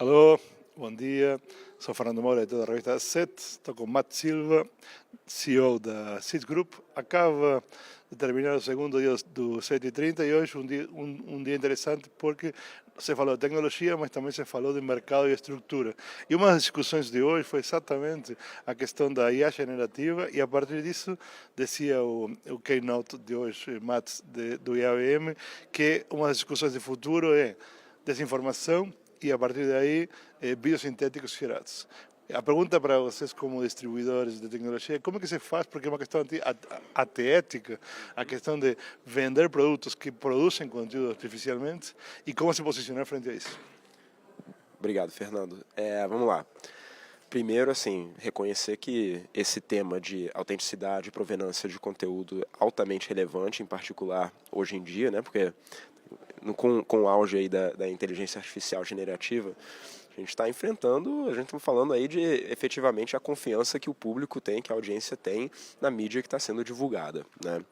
Alô, bom dia. Sou Fernando Moura, editor da revista SET. Estou com Matt Silva, CEO da SET Group. Acaba de terminar o segundo dia do 7h30 e hoje um dia interessante porque se falou de tecnologia, mas também se falou de mercado e estrutura. E uma das discussões de hoje foi exatamente a questão da IA generativa e a partir disso dizia o keynote de hoje, Matt, do IABM, que uma das discussões de futuro é desinformação e a partir daí biosintéticos gerados. A pergunta para vocês como distribuidores de tecnologia é como é que se faz, porque é uma questão até ética, a questão de vender produtos que produzem conteúdo artificialmente e como se posicionar frente a isso. Obrigado, Fernando. Vamos lá. Primeiro, assim, reconhecer que esse tema de autenticidade e provenância de conteúdo é altamente relevante, em particular hoje em dia, né? Porque com o auge aí da inteligência artificial generativa, a gente está enfrentando, a gente está falando aí de efetivamente a confiança que o público tem, que a audiência tem na mídia que está sendo divulgada, né?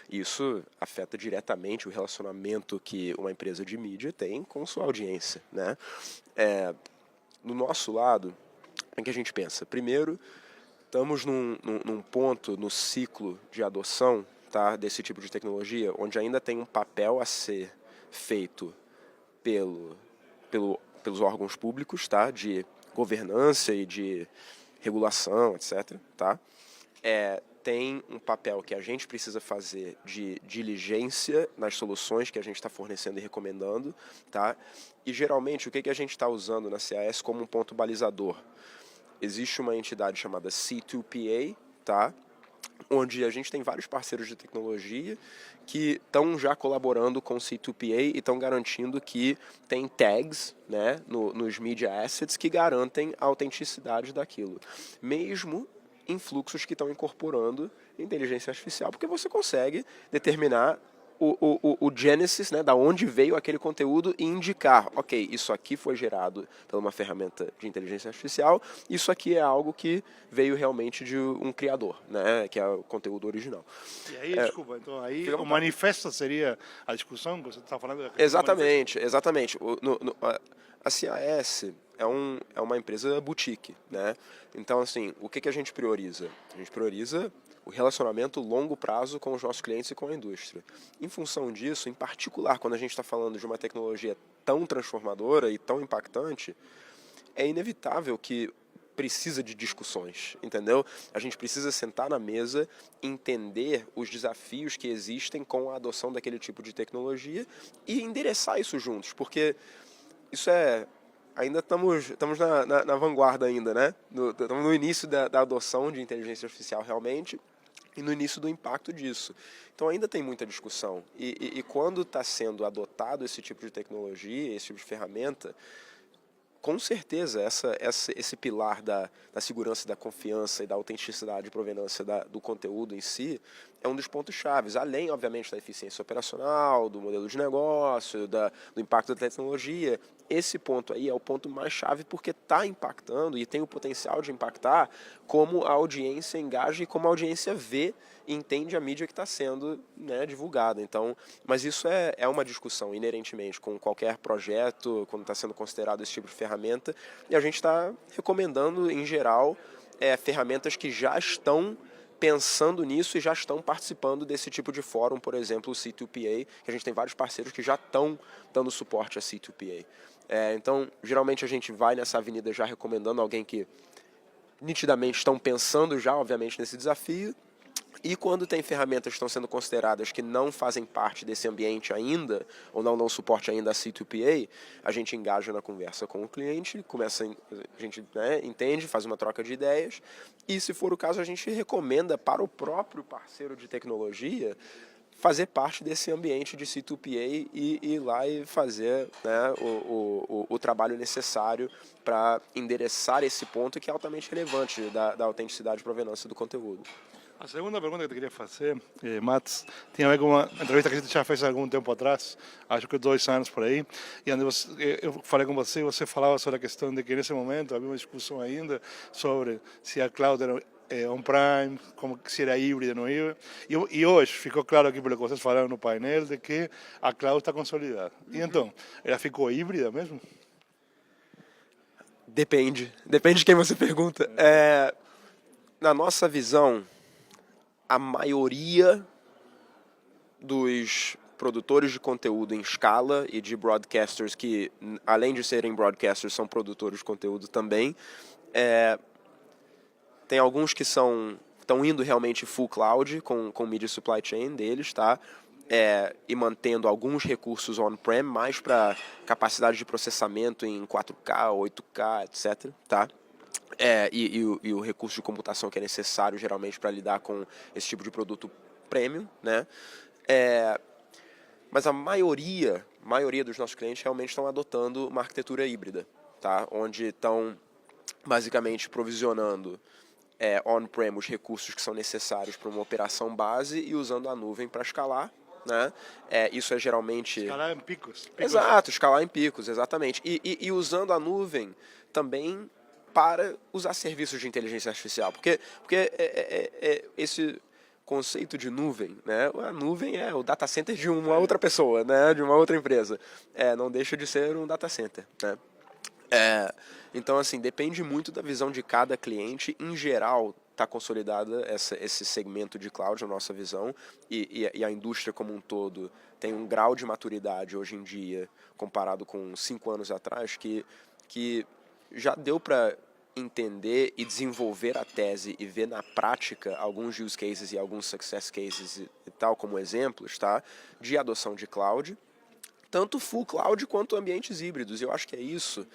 Isso afeta diretamente o relacionamento que uma empresa de mídia tem com sua audiência, né? No nosso lado, o que a gente pensa? Primeiro, estamos num ponto no ciclo de adoção, tá, desse tipo de tecnologia, onde ainda tem um papel a ser feito pelos órgãos públicos, tá, de governança e de regulação, etc. Tá? Tem um papel que a gente precisa fazer de diligência nas soluções que a gente está fornecendo e recomendando, tá? E geralmente o que a gente está usando na CAS como um ponto balizador? Existe uma entidade chamada C2PA, tá? Onde a gente tem vários parceiros de tecnologia que estão já colaborando com o C2PA e estão garantindo que tem tags, né, nos media assets que garantem a autenticidade daquilo. Mesmo em fluxos que estão incorporando inteligência artificial, porque você consegue determinar o genesis, né, da onde veio aquele conteúdo e indicar, ok, isso aqui foi gerado por uma ferramenta de inteligência artificial, isso aqui é algo que veio realmente de um criador, né, que é o conteúdo original. E aí, desculpa, então aí o manifesto seria a discussão que você está falando? Exatamente. A CAS é uma empresa boutique, né? Então, assim, o que a gente prioriza? A gente prioriza o relacionamento longo prazo com os nossos clientes e com a indústria. Em função disso, em particular, quando a gente está falando de uma tecnologia tão transformadora e tão impactante, é inevitável que precisa de discussões, entendeu? A gente precisa sentar na mesa, entender os desafios que existem com a adoção daquele tipo de tecnologia e endereçar isso juntos, porque isso ainda estamos na vanguarda ainda, né? Estamos no início da adoção de inteligência artificial realmente e no início do impacto disso. Então ainda tem muita discussão. E quando está sendo adotado esse tipo de tecnologia, esse tipo de ferramenta, com certeza esse pilar da segurança, da confiança e da autenticidade e provenância do conteúdo em si é um dos pontos chaves, além, obviamente, da eficiência operacional, do modelo de negócio, do impacto da tecnologia. Esse ponto aí é o ponto mais chave porque está impactando e tem o potencial de impactar como a audiência engaja e como a audiência vê e entende a mídia que está sendo, né, divulgada. Então, mas isso é uma discussão inerentemente com qualquer projeto, quando está sendo considerado esse tipo de ferramenta, e a gente está recomendando, em geral, ferramentas que já estão pensando nisso e já estão participando desse tipo de fórum, por exemplo, o C2PA, que a gente tem vários parceiros que já estão dando suporte a C2PA. Então, geralmente a gente vai nessa avenida já recomendando alguém que nitidamente estão pensando já, obviamente, nesse desafio. E quando tem ferramentas que estão sendo consideradas que não fazem parte desse ambiente ainda, ou não dão suporte ainda a C2PA, a gente engaja na conversa com o cliente, a gente, né, entende, faz uma troca de ideias, e se for o caso a gente recomenda para o próprio parceiro de tecnologia fazer parte desse ambiente de C2PA e ir lá e fazer, né, o trabalho necessário para endereçar esse ponto que é altamente relevante da autenticidade e provenância do conteúdo. A segunda pergunta que eu queria fazer, Mats, tem a ver com uma entrevista que a gente já fez há algum tempo atrás, acho que 2 anos por aí, e onde eu falei com você e você falava sobre a questão de que nesse momento havia uma discussão ainda sobre se a cloud era on-prime, como se era híbrida, não híbrida, e hoje ficou claro aqui pelo que vocês falaram no painel de que a cloud está consolidada. E então, ela ficou híbrida mesmo? Depende de quem você pergunta. Na nossa visão, a maioria dos produtores de conteúdo em escala e de broadcasters que, além de serem broadcasters, são produtores de conteúdo também, tem alguns que estão indo realmente full cloud com o media supply chain deles, tá? E mantendo alguns recursos on-prem, mais para capacidade de processamento em 4K, 8K, etc. Tá? E o recurso de computação que é necessário geralmente para lidar com esse tipo de produto premium, né? Mas a maioria dos nossos clientes realmente estão adotando uma arquitetura híbrida, tá? Onde estão basicamente provisionando on-prem os recursos que são necessários para uma operação base e usando a nuvem para escalar, né? Isso é geralmente... Escalar em picos. Exato, escalar em picos, exatamente. E usando a nuvem também para usar serviços de inteligência artificial. Porque esse conceito de nuvem, né? A nuvem é o data center de uma outra pessoa, né? De uma outra empresa. Não deixa de ser um data center, né? Então, assim, depende muito da visão de cada cliente. Em geral, está consolidada esse segmento de cloud, na nossa visão, e a indústria como um todo tem um grau de maturidade hoje em dia, comparado com 5 anos atrás, que já deu para entender e desenvolver a tese e ver na prática alguns use cases e alguns success cases e tal como exemplos, tá? De adoção de cloud, tanto full cloud quanto ambientes híbridos. Eu acho que é isso.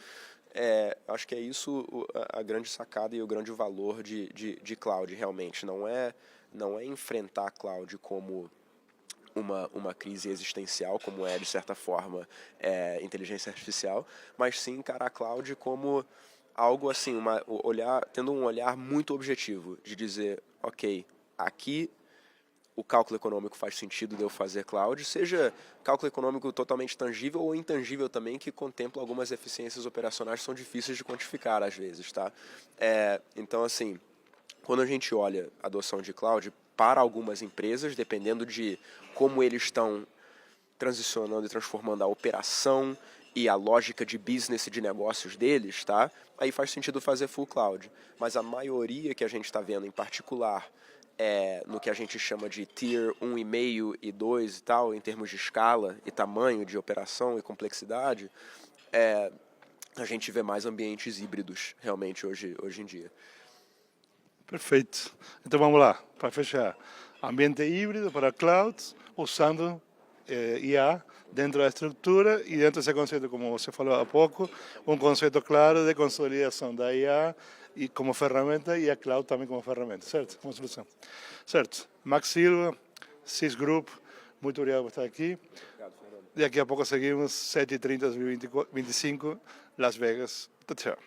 Acho que é isso a grande sacada e o grande valor de cloud, realmente. Não é enfrentar a cloud como uma crise existencial, como de certa forma, inteligência artificial, mas sim encarar a cloud como algo assim, tendo um olhar muito objetivo, de dizer, ok, aqui o cálculo econômico faz sentido de eu fazer cloud, seja cálculo econômico totalmente tangível ou intangível também, que contempla algumas eficiências operacionais que são difíceis de quantificar às vezes, tá? Então, assim, quando a gente olha a adoção de cloud, para algumas empresas, dependendo de como eles estão transicionando e transformando a operação e a lógica de business e de negócios deles, tá? Aí faz sentido fazer full cloud. Mas a maioria que a gente está vendo, em particular, no que a gente chama de Tier 1,5 e 2 e tal, em termos de escala e tamanho de operação e complexidade, a gente vê mais ambientes híbridos, realmente, hoje em dia. Perfeito. Então vamos lá, para fechar. Ambiente híbrido para cloud, usando IA dentro da estrutura e dentro desse conceito, como você falou há pouco, um conceito claro de consolidação da IA e como ferramenta e a cloud também como ferramenta, certo? Como solução. Certo. Max Silva, Sys Group, muito obrigado por estar aqui. Obrigado, Fernando. Daqui a pouco seguimos, 7h30, 2025, Las Vegas. Tchau.